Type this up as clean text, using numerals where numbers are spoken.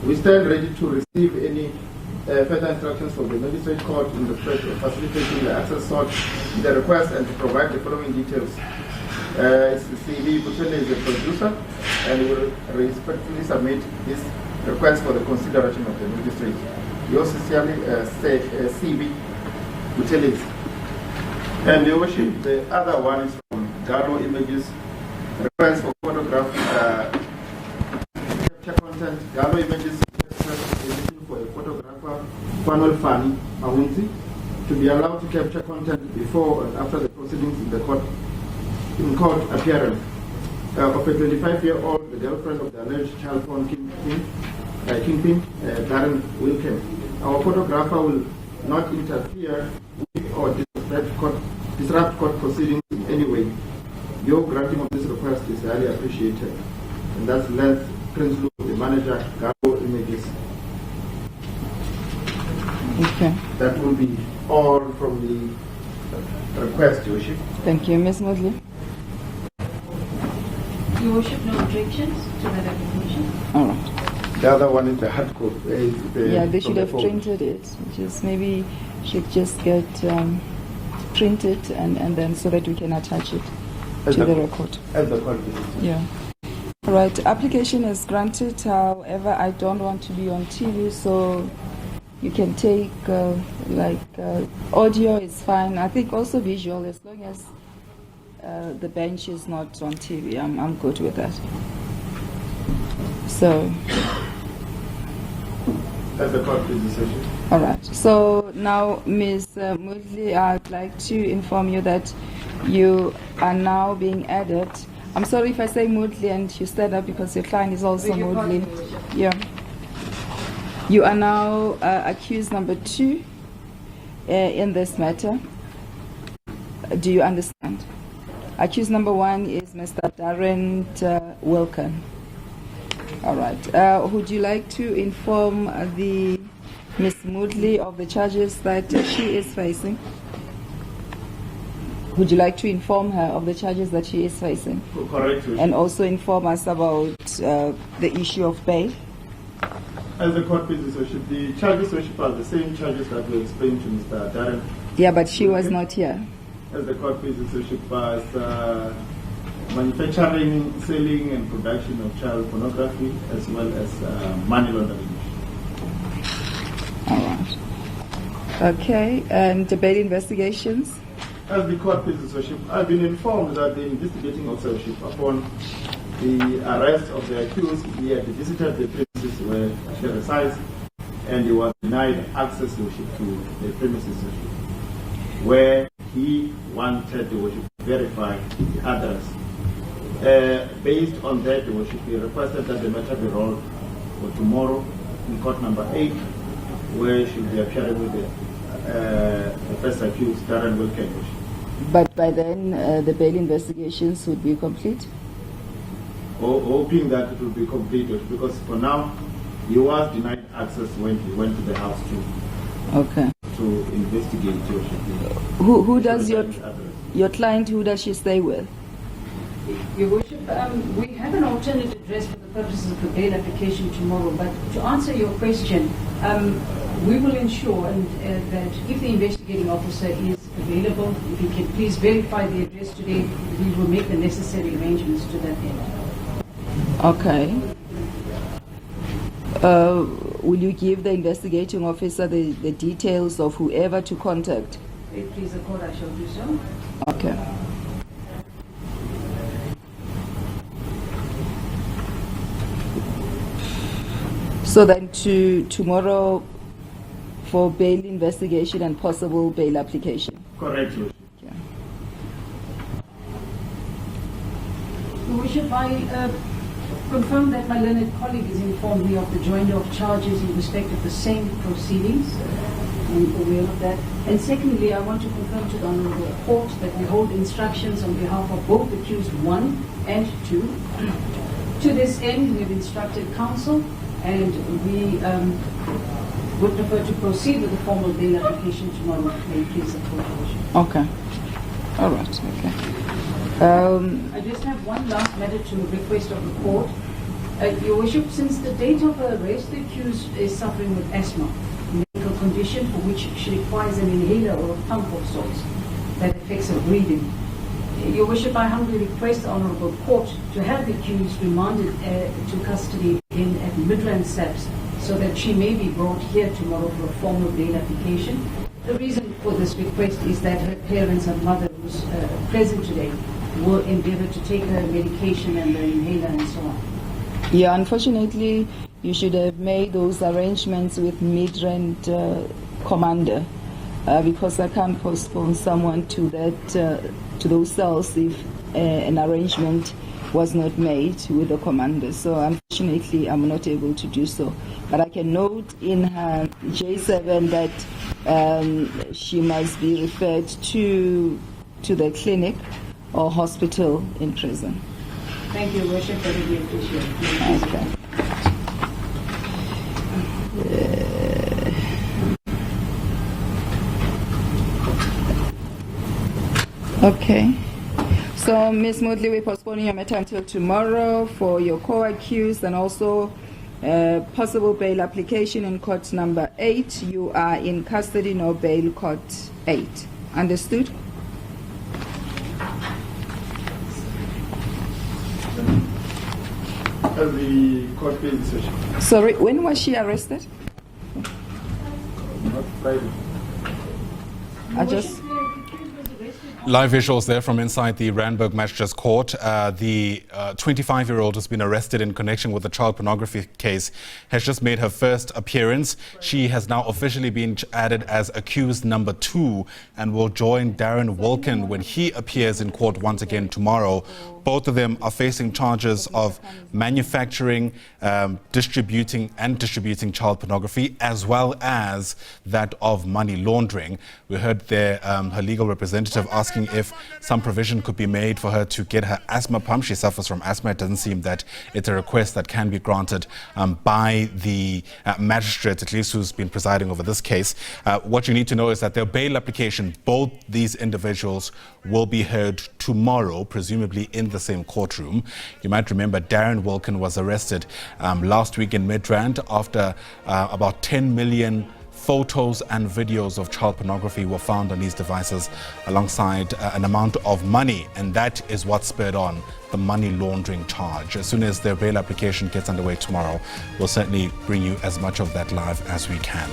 We stand ready to receive any further instructions from the Magistrate Court in the respect of facilitating the access sought in the request and to provide the following details. CV Butele is a producer and will respectfully submit this request for the consideration of the Magistrate. Yours sincerely, CV Butele. And Your Worship, the other one is from Garo Images, request for photograph capture content. Garo Images for a photographer, Manuel Fani Mahunzi, to be allowed to capture content before and after the proceedings in the court appearance of a 25-year-old, the girlfriend of the alleged child porn kingpin, Darren Wilken. Our photographer will not interfere with or disrupt court proceedings in any way. Your granting of this request is highly appreciated. And that's led Prince Luke, the manager, Garo Images. Okay. That will be all from the request, Your Worship. Thank you, Ms. Moodley. Your Worship, no objections to that application? All right. The other one is the hard copy. Yeah, they should have printed it. Just maybe should just get printed and then so that we can attach it to the record. As the court. Yeah. All right. Application is granted. However, I don't want to be on TV, so you can take audio is fine. I think also visual, as long as the bench is not on TV. I'm good with that. So. As the court decision. All right. So now, Ms. Moodley, I'd like to inform you that you are now being added. I'm sorry if I say Moodley and you stand up because your client is also Moodley. Yeah. You are now accused number 2 in this matter. Do you understand? Accused number 1 is Mr. Darren Wilken. All right. Would you like to inform the Ms. Moodley of the charges that she is facing? Would you like to inform her of the charges that she is facing? Correct. And also inform us about the issue of bail? As the court pleases, Worship, the charges, Worship, are the same charges that were explained to Mr. Darren. Yeah, but she was not here. As the court pleases, Worship, as manufacturing, selling, and production of child pornography, as well as money laundering. All right. Okay, and the bail investigations? As the court pleases, Worship, I've been informed that the investigating officer, Worship, upon the arrest of the accused, he had visited the premises where she resides, and he was denied access, Worship, to the premises, Worship, where he wanted the Worship to verify the address. Based on that, the Worship, he requested that the matter be rolled for tomorrow in court number 8, where she will be appearing with the first accused, Darren Wilken. But by then, the bail investigations would be complete? Hoping that it will be completed, because for now, he was denied access when he went to the house to investigate. Who does your client, who does she stay with? Your Worship, we have an alternate address for the purposes of the bail application tomorrow, but to answer your question, we will ensure that if the investigating officer is available, if he can please verify the address today, we will make the necessary arrangements to that end. Okay. Will you give the investigating officer the details of whoever to contact? Please, the court, I shall do so. Okay. So then tomorrow for bail investigation and possible bail application? Correct, Your Yeah. Your Worship, I confirm that my learned colleague has informed me of the joinder of charges in respect of the same proceedings. I'm aware of that. And secondly, I want to confirm to the Honourable Court that we hold instructions on behalf of both accused 1 and 2. To this end, we've instructed counsel, and we would prefer to proceed with the formal bail application tomorrow. May you please support the Worship. Okay. All right. Okay. I just have one last matter to request of the court. Your Worship, since the date of her arrest, the accused is suffering with asthma, a medical condition for which she requires an inhaler or a pump of sorts that affects her breathing. Your Worship, I humbly request the Honourable Court to have the accused remanded to custody in at Midrand SABC so that she may be brought here tomorrow for a formal bail application. The reason for this request is that her parents and mother, who's present today, will endeavour to take her medication and the inhaler and so on. Yeah, unfortunately, you should have made those arrangements with Midrand commander because I can't postpone someone to that to those cells if an arrangement was not made with the commander. So unfortunately, I'm not able to do so. But I can note in her J7 that she must be referred to the clinic or hospital in prison. Thank you, Worship. I really appreciate it. Okay. Okay. So, Ms. Moodley, we're postponing your matter until tomorrow for your co-accused and also possible bail application in court number 8. You are in custody, no bail, court 8. Understood? The court bail decision. Sorry, when was she arrested? Not Friday. I just... Live visuals there from inside the Randburg Magistrate's Court. The 25-year-old who's been arrested in connection with the child pornography case has just made her first appearance. She has now officially been added as accused number 2 and will join Darren Wilken when he appears in court once again tomorrow. Both of them are facing charges of manufacturing, distributing child pornography, as well as that of money laundering. We heard there her legal representative asking if some provision could be made for her to get her asthma pump. She suffers from asthma. It doesn't seem that it's a request that can be granted by the magistrate, at least who's been presiding over this case. What you need to know is that their bail application, both these individuals will be heard tomorrow, presumably in the same courtroom. You might remember Darren Wilken was arrested last week in Midrand after about 10 million photos and videos of child pornography were found on these devices alongside an amount of money, and that is what spurred on the money laundering charge. As soon as their bail application gets underway tomorrow, we'll certainly bring you as much of that live as we can.